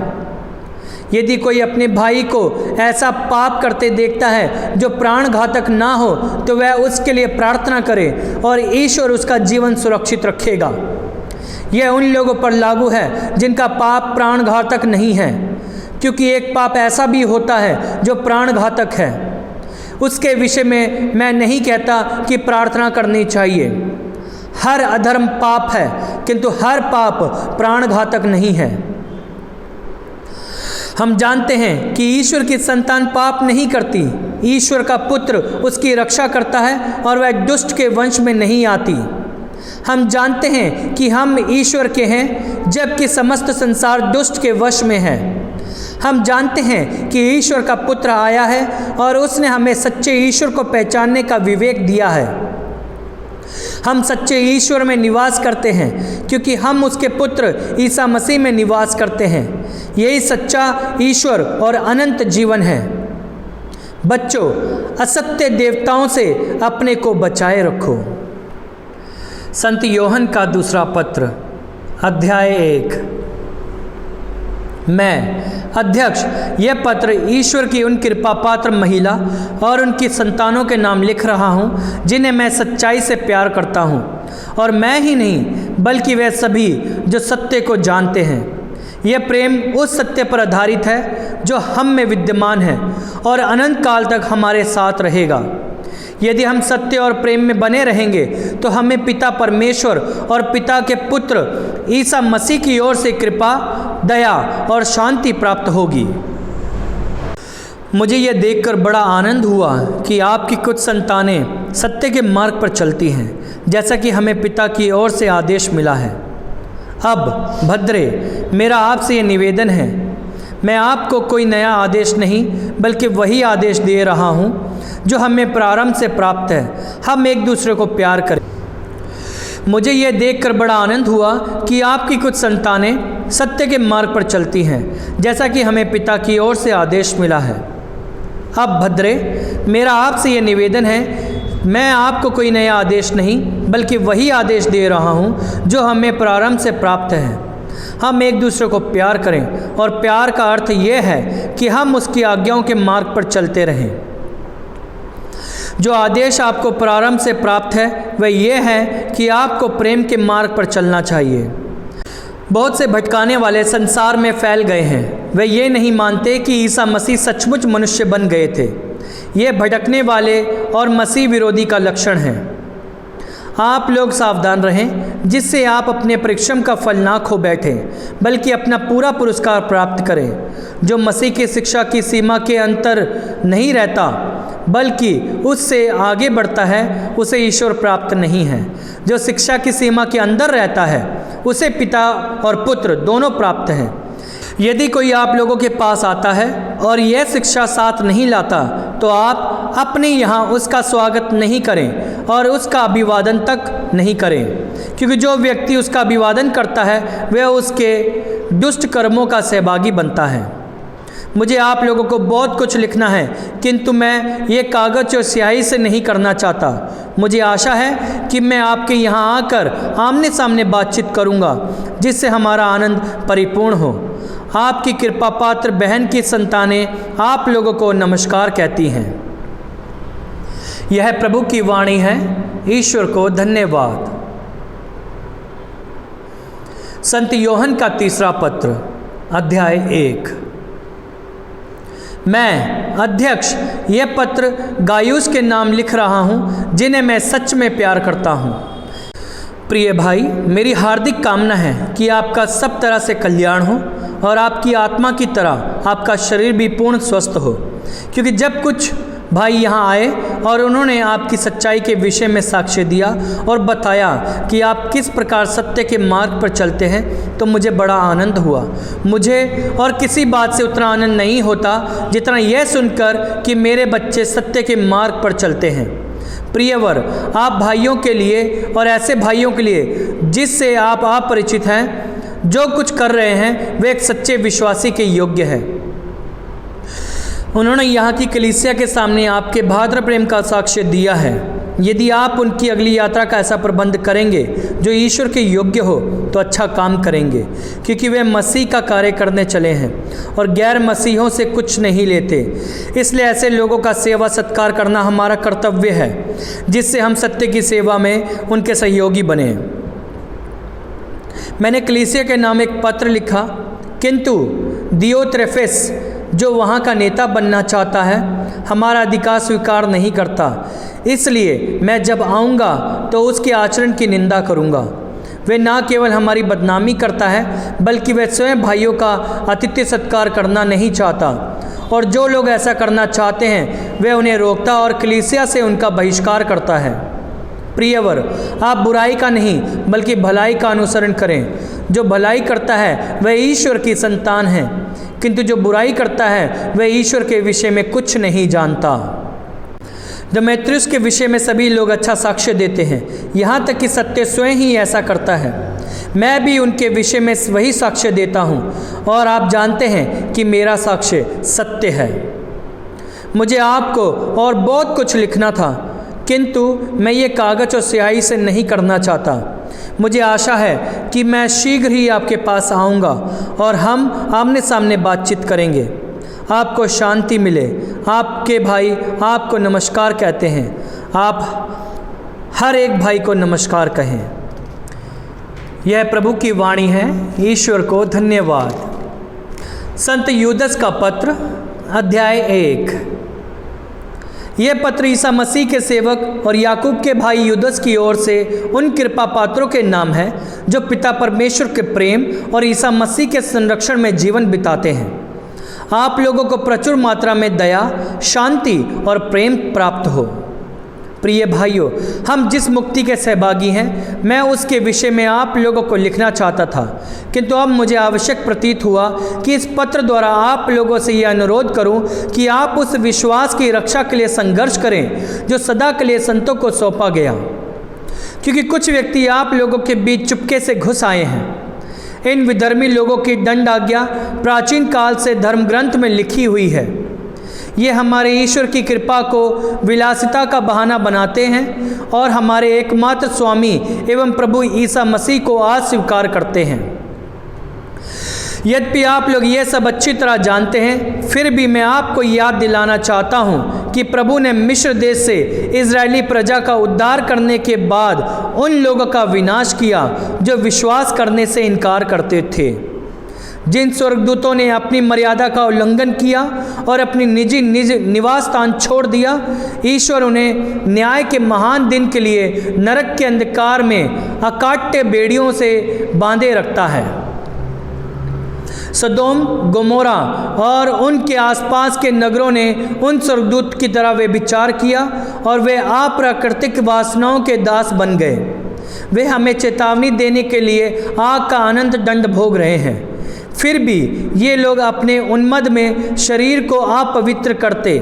यदि कोई अपने भाई को ऐसा पाप करते देखता है जो प्राण घातक ना हो, तो वह उसके लिए प्रार्थना करे और ईश्वर उसका जीवन सुरक्षित रखेगा। यह उन लोगों पर लागू है जिनका पाप प्राण घातक नहीं है, क्योंकि एक पाप ऐसा भी होता है जो प्राण घातक है। उसके विषय में मैं नहीं कहता कि प्रार्थना करनी चाहिए। हर अधर्म पाप है, किंतु हर पाप प्राण घातक नहीं है। हम जानते हैं कि ईश्वर की संतान पाप नहीं करती। ईश्वर का पुत्र उसकी रक्षा करता है और वह दुष्ट के वंश में नहीं आती। हम जानते हैं कि हम ईश्वर के हैं, जबकि समस्त संसार दुष्ट के वश में है। हम जानते हैं कि ईश्वर का पुत्र आया है और उसने हमें सच्चे ईश्वर को पहचानने का विवेक दिया है। हम सच्चे ईश्वर में निवास करते हैं क्योंकि हम उसके पुत्र ईसा मसीह में निवास करते हैं। यही सच्चा ईश्वर और अनंत जीवन है। बच्चों, असत्य देवताओं से अपने को बचाए रखो। संत योहन का दूसरा पत्र, अध्याय 1। मैं अध्यक्ष यह पत्र ईश्वर की उन कृपा पात्र महिला और उनकी संतानों के नाम लिख रहा हूँ जिन्हें मैं सच्चाई से प्यार करता हूँ, और मैं ही नहीं बल्कि वे सभी जो सत्य को जानते हैं। यह प्रेम उस सत्य पर आधारित है जो हम में विद्यमान है और अनंत काल तक हमारे साथ रहेगा। यदि हम सत्य और प्रेम में बने रहेंगे तो हमें पिता परमेश्वर और पिता के पुत्र ईसा मसीह की ओर से कृपा, दया और शांति प्राप्त होगी। मुझे यह देखकर बड़ा आनंद हुआ कि आपकी कुछ संतानें सत्य के मार्ग पर चलती हैं, जैसा कि हमें पिता की ओर से आदेश मिला है। अब भद्रे, मेरा आपसे ये निवेदन है, मैं आपको कोई नया आदेश नहीं बल्कि वही आदेश दे रहा हूँ जो हमें प्रारंभ से प्राप्त है। हम एक दूसरे को प्यार करें। मुझे यह देखकर बड़ा आनंद हुआ कि आपकी कुछ संतानें सत्य के मार्ग पर चलती हैं, जैसा कि हमें पिता की ओर से आदेश मिला है। अब भद्रे, मेरा आपसे यह निवेदन है, मैं आपको कोई नया आदेश नहीं बल्कि वही आदेश दे रहा हूँ जो हमें प्रारंभ से प्राप्त है। हम एक दूसरे को प्यार करें, और प्यार का अर्थ यह है कि हम उसकी आज्ञाओं के मार्ग पर चलते रहें। जो आदेश आपको प्रारंभ से प्राप्त है वह यह है कि आपको प्रेम के मार्ग पर चलना चाहिए। बहुत से भटकाने वाले संसार में फैल गए हैं। वे ये नहीं मानते कि ईसा मसीह सचमुच मनुष्य बन गए थे। ये भटकने वाले और मसीह विरोधी का लक्षण है। आप लोग सावधान रहें जिससे आप अपने परिश्रम का फल ना खो बैठें, बल्कि अपना पूरा पुरस्कार प्राप्त करें। जो मसीह की शिक्षा की सीमा के अंतर नहीं रहता बल्कि उससे आगे बढ़ता है, उसे ईश्वर प्राप्त नहीं है। जो शिक्षा की सीमा के अंदर रहता है उसे पिता और पुत्र दोनों प्राप्त हैं। यदि कोई आप लोगों के पास आता है और यह शिक्षा साथ नहीं लाता, तो आप अपने यहाँ उसका स्वागत नहीं करें और उसका अभिवादन तक नहीं करें, क्योंकि जो व्यक्ति उसका अभिवादन करता है वह उसके दुष्ट कर्मों का सहभागी बनता है। मुझे आप लोगों को बहुत कुछ लिखना है, किंतु मैं ये कागज़ और स्याही से नहीं करना चाहता। मुझे आशा है कि मैं आपके यहाँ आकर आमने सामने बातचीत करूँगा, जिससे हमारा आनंद परिपूर्ण हो। आपकी कृपा पात्र बहन की संतानें आप लोगों को नमस्कार कहती हैं। यह प्रभु की वाणी है। ईश्वर को धन्यवाद। संत योहन का तीसरा पत्र, अध्याय 1। मैं अध्यक्ष यह पत्र गायुस के नाम लिख रहा हूँ, जिन्हें मैं सच में प्यार करता हूँ। प्रिय भाई, मेरी हार्दिक कामना है कि आपका सब तरह से कल्याण हो और आपकी आत्मा की तरह आपका शरीर भी पूर्ण स्वस्थ हो, क्योंकि जब कुछ भाई यहाँ आए और उन्होंने आपकी सच्चाई के विषय में साक्ष्य दिया और बताया कि आप किस प्रकार सत्य के मार्ग पर चलते हैं, तो मुझे बड़ा आनंद हुआ। मुझे और किसी बात से उतना आनंद नहीं होता जितना यह सुनकर कि मेरे बच्चे सत्य के मार्ग पर चलते हैं। प्रियवर, आप भाइयों के लिए और ऐसे भाइयों के लिए जिससे आप अपरिचित हैं, जो कुछ कर रहे हैं वे एक सच्चे विश्वासी के योग्य है। उन्होंने यहाँ की कलीसिया के सामने आपके भाद्र प्रेम का साक्ष्य दिया है। यदि आप उनकी अगली यात्रा का ऐसा प्रबंध करेंगे जो ईश्वर के योग्य हो, तो अच्छा काम करेंगे, क्योंकि वे मसीह का कार्य करने चले हैं और गैर मसीहों से कुछ नहीं लेते। इसलिए ऐसे लोगों का सेवा सत्कार करना हमारा कर्तव्य है, जिससे हम सत्य की सेवा में उनके सहयोगी बने। मैंने कलीसिया के नाम एक पत्र लिखा, किंतु दियोत्रेफेस जो वहाँ का नेता बनना चाहता है, हमारा अधिकार स्वीकार नहीं करता। इसलिए मैं जब आऊँगा तो उसके आचरण की निंदा करूँगा। वे न केवल हमारी बदनामी करता है, बल्कि वह स्वयं भाइयों का आतिथ्य सत्कार करना नहीं चाहता, और जो लोग ऐसा करना चाहते हैं वे उन्हें रोकता और कलीसिया से उनका बहिष्कार करता है। प्रियवर, आप बुराई का नहीं बल्कि भलाई का अनुसरण करें। जो भलाई करता है वह ईश्वर की संतान है, किंतु जो बुराई करता है वह ईश्वर के विषय में कुछ नहीं जानता। देमेत्रियुस के विषय में सभी लोग अच्छा साक्ष्य देते हैं, यहाँ तक कि सत्य स्वयं ही ऐसा करता है। मैं भी उनके विषय में वही साक्ष्य देता हूँ, और आप जानते हैं कि मेरा साक्ष्य सत्य है। मुझे आपको और बहुत कुछ लिखना था, किंतु मैं ये कागज़ और स्याही से नहीं करना चाहता। मुझे आशा है कि मैं शीघ्र ही आपके पास आऊँगा और हम आमने सामने बातचीत करेंगे। आपको शांति मिले। आपके भाई आपको नमस्कार कहते हैं। आप हर एक भाई को नमस्कार कहें। यह प्रभु की वाणी है। ईश्वर को धन्यवाद। संत यूदस का पत्र, अध्याय 1। यह पत्र ईसा मसीह के सेवक और याकूब के भाई यूदस की ओर से उन कृपा पात्रों के नाम है जो पिता परमेश्वर के प्रेम और ईसा मसीह के संरक्षण में जीवन बिताते हैं। आप लोगों को प्रचुर मात्रा में दया, शांति और प्रेम प्राप्त हो। प्रिय भाइयों, हम जिस मुक्ति के सहभागी हैं, मैं उसके विषय में आप लोगों को लिखना चाहता था, किंतु अब मुझे आवश्यक प्रतीत हुआ कि इस पत्र द्वारा आप लोगों से यह अनुरोध करूं कि आप उस विश्वास की रक्षा के लिए संघर्ष करें जो सदा के लिए संतों को सौंपा गया, क्योंकि कुछ व्यक्ति आप लोगों के बीच चुपके से घुस आए हैं। इन विधर्मी लोगों की दंड आज्ञा प्राचीन काल से धर्म ग्रंथ में लिखी हुई है। ये हमारे ईश्वर की कृपा को विलासिता का बहाना बनाते हैं और हमारे एकमात्र स्वामी एवं प्रभु ईसा मसीह को अस्वीकार करते हैं। यद्यपि आप लोग ये सब अच्छी तरह जानते हैं, फिर भी मैं आपको याद दिलाना चाहता हूँ कि प्रभु ने मिस्र देश से इजरायली प्रजा का उद्धार करने के बाद उन लोगों का विनाश किया जो विश्वास करने से इनकार करते थे। जिन स्वर्गदूतों ने अपनी मर्यादा का उल्लंघन किया और अपनी निज निवास स्थान छोड़ दिया, ईश्वर उन्हें न्याय के महान दिन के लिए नरक के अंधकार में अकाट्य बेड़ियों से बांधे रखता है। सदोम, गोमोरा और उनके आसपास के नगरों ने उन स्वर्गदूत की तरह व्यभिचार किया और वे अप्राकृतिक वासनाओं के दास बन गए। वे हमें चेतावनी देने के लिए आग का अनंत दंड भोग रहे हैं। फिर भी ये लोग अपने उन्मद में शरीर को अपवित्र करते,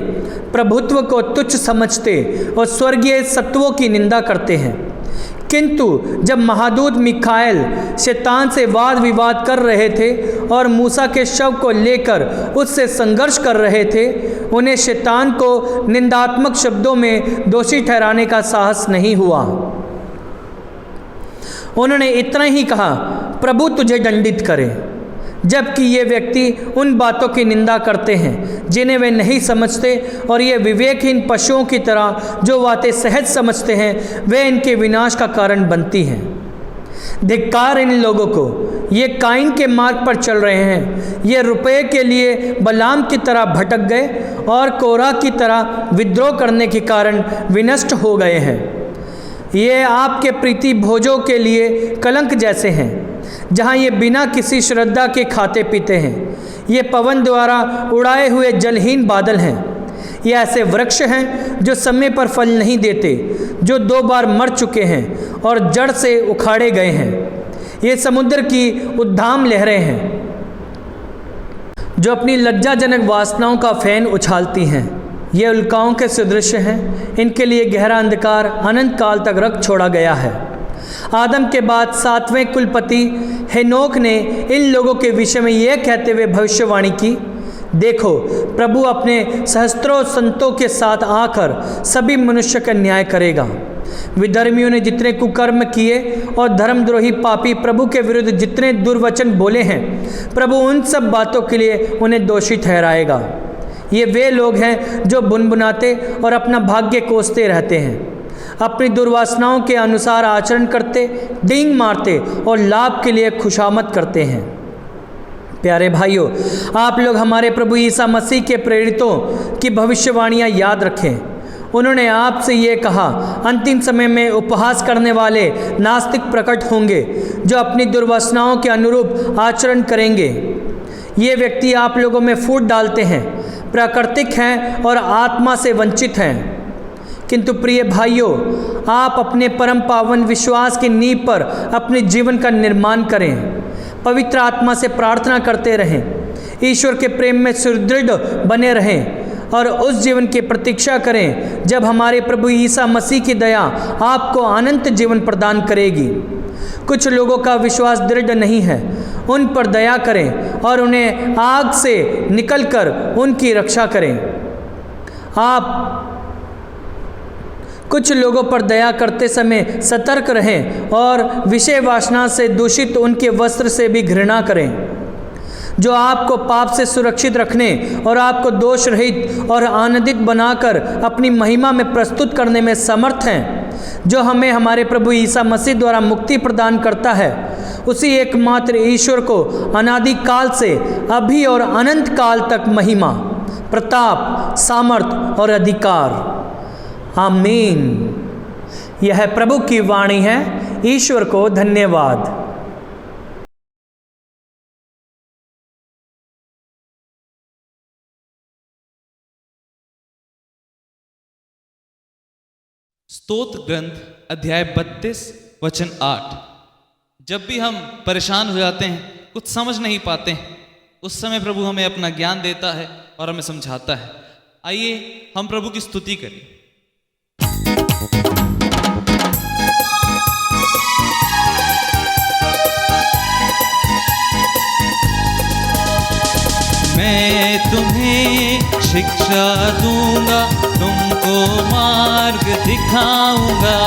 प्रभुत्व को तुच्छ समझते और स्वर्गीय सत्वों की निंदा करते हैं। किंतु जब महादूत मिखाएल शैतान से वाद विवाद कर रहे थे और मूसा के शव को लेकर उससे संघर्ष कर रहे थे, उन्हें शैतान को निंदात्मक शब्दों में दोषी ठहराने का साहस नहीं हुआ। उन्होंने इतना ही कहा, प्रभु तुझे दंडित करे। जबकि ये व्यक्ति उन बातों की निंदा करते हैं जिन्हें वे नहीं समझते, और ये विवेकहीन पशुओं की तरह जो बातें सहज समझते हैं वे इनके विनाश का कारण बनती हैं। धिक्कार इन लोगों को, ये काइन के मार्ग पर चल रहे हैं। ये रुपये के लिए बलाम की तरह भटक गए और कोरा की तरह विद्रोह करने के कारण विनष्ट हो गए हैं। ये आपके प्रीति भोजों के लिए कलंक जैसे हैं, जहाँ ये बिना किसी श्रद्धा के खाते पीते हैं। ये पवन द्वारा उड़ाए हुए जलहीन बादल हैं। ये ऐसे वृक्ष हैं जो समय पर फल नहीं देते, जो 2 बार मर चुके हैं और जड़ से उखाड़े गए हैं। ये समुद्र की उद्दाम लहरें हैं जो अपनी लज्जाजनक वासनाओं का फैन उछालती हैं। ये उल्काओं के सदृश हैं, इनके लिए गहरा अंधकार अनंत काल तक रख छोड़ा गया है। आदम के बाद 7वें कुलपति हेनोक ने इन लोगों के विषय में यह कहते हुए भविष्यवाणी की, देखो प्रभु अपने सहस्त्रों संतों के साथ आकर सभी मनुष्य का न्याय करेगा। विधर्मियों ने जितने कुकर्म किए और धर्मद्रोही पापी प्रभु के विरुद्ध जितने दुर्वचन बोले हैं, प्रभु उन सब बातों के लिए उन्हें दोषी ठहराएगा। ये वे लोग हैं जो बुनबुनाते और अपना भाग्य कोसते रहते हैं, अपनी दुर्वासनाओं के अनुसार आचरण करते, डींग मारते और लाभ के लिए खुशामद करते हैं। प्यारे भाइयों, आप लोग हमारे प्रभु ईसा मसीह के प्रेरितों की भविष्यवाणियाँ याद रखें। उन्होंने आपसे ये कहा, अंतिम समय में उपहास करने वाले नास्तिक प्रकट होंगे जो अपनी दुर्वासनाओं के अनुरूप आचरण करेंगे। ये व्यक्ति आप लोगों में फूट डालते हैं, प्राकृतिक हैं और आत्मा से वंचित हैं। किंतु प्रिय भाइयों, आप अपने परम पावन विश्वास की नींव पर अपने जीवन का निर्माण करें, पवित्र आत्मा से प्रार्थना करते रहें, ईश्वर के प्रेम में सुदृढ़ बने रहें और उस जीवन की प्रतीक्षा करें जब हमारे प्रभु ईसा मसीह की दया आपको अनंत जीवन प्रदान करेगी। कुछ लोगों का विश्वास दृढ़ नहीं है, उन पर दया करें और उन्हें आग से निकलकर उनकी रक्षा करें। आप कुछ लोगों पर दया करते समय सतर्क रहें और विषय वासना से दूषित उनके वस्त्र से भी घृणा करें, जो आपको पाप से सुरक्षित रखने और आपको दोष रहित और आनंदित बनाकर अपनी महिमा में प्रस्तुत करने में समर्थ हैं, जो हमें हमारे प्रभु ईसा मसीह द्वारा मुक्ति प्रदान करता है। उसी एकमात्र ईश्वर को अनादि काल से अभी और अनंत काल तक महिमा, प्रताप, सामर्थ और अधिकार। आमीन। यह प्रभु की वाणी है। ईश्वर को धन्यवाद। स्तोत्र ग्रंथ अध्याय 32 वचन 8। जब भी हम परेशान हो जाते हैं, कुछ समझ नहीं पाते हैं, उस समय प्रभु हमें अपना ज्ञान देता है और हमें समझाता है। आइए हम प्रभु की स्तुति करें। मैं तुम्हें शिक्षा दूंगा, तुमको मार्ग दिखाऊंगा।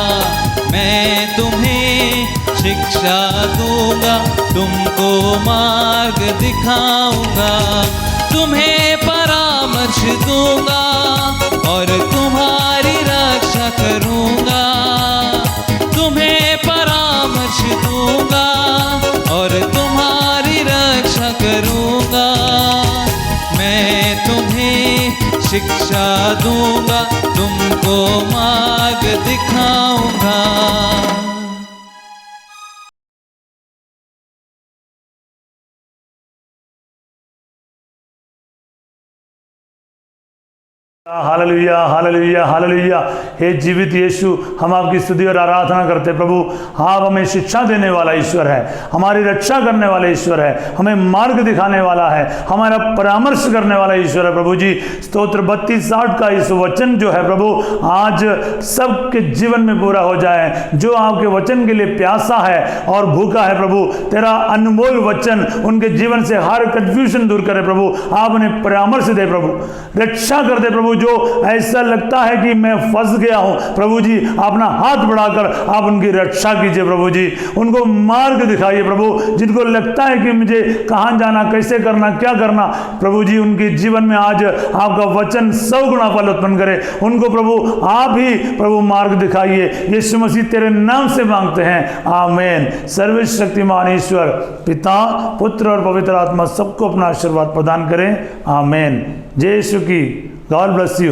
मैं तुम्हें शिक्षा दूंगा, तुमको मार्ग दिखाऊंगा। तुम्हें परामर्श दूंगा और तुम्हारी रक्षा करूंगा। तुम्हें परामर्श दूंगा और तुम्हारी रक्षा करूंगा। मैं तुम्हें शिक्षा दूंगा, तुमको मार्ग दिखाऊंगा। Hallelujah, hallelujah, hallelujah. हे जीवित यीशु, हम आपकी स्तुति और आराधना करते प्रभु। आप हमें शिक्षा देने वाला ईश्वर है, हमारी रक्षा करने वाला ईश्वर है, हमें मार्ग दिखाने वाला है, हमारा परामर्श करने वाला ईश्वर है प्रभु जी। स्तोत्र 32:8 का इस वचन जो है प्रभु, आज सबके जीवन में पूरा हो जाए। जो आपके वचन के लिए प्यासा है और भूखा है प्रभु, तेरा अनमोल वचन उनके जीवन से हर कंफ्यूजन दूर करे प्रभु। आप उन्हें परामर्श दे प्रभु, रक्षा कर दे प्रभु। जो ऐसा लगता है कि मैं फंस गया हूं प्रभु जी, अपना हाथ बढ़ाकर आप उनकी रक्षा कीजिए प्रभु जी। उनको मार्ग दिखाइए प्रभु। जिनको लगता है कि मुझे कहां जाना, कैसे करना, क्या करना, प्रभु जी उनके जीवन में आज आपका वचन 100 गुना फल उत्पन्न करे। उनको प्रभु आप ही प्रभु मार्ग दिखाइए। यीशु मसीह तेरे नाम से मांगते हैं, आमीन। सर्वशक्तिमान ईश्वर पिता, पुत्र और पवित्र आत्मा सबको अपना आशीर्वाद प्रदान करें, आमीन। जय यीशु की। God bless you.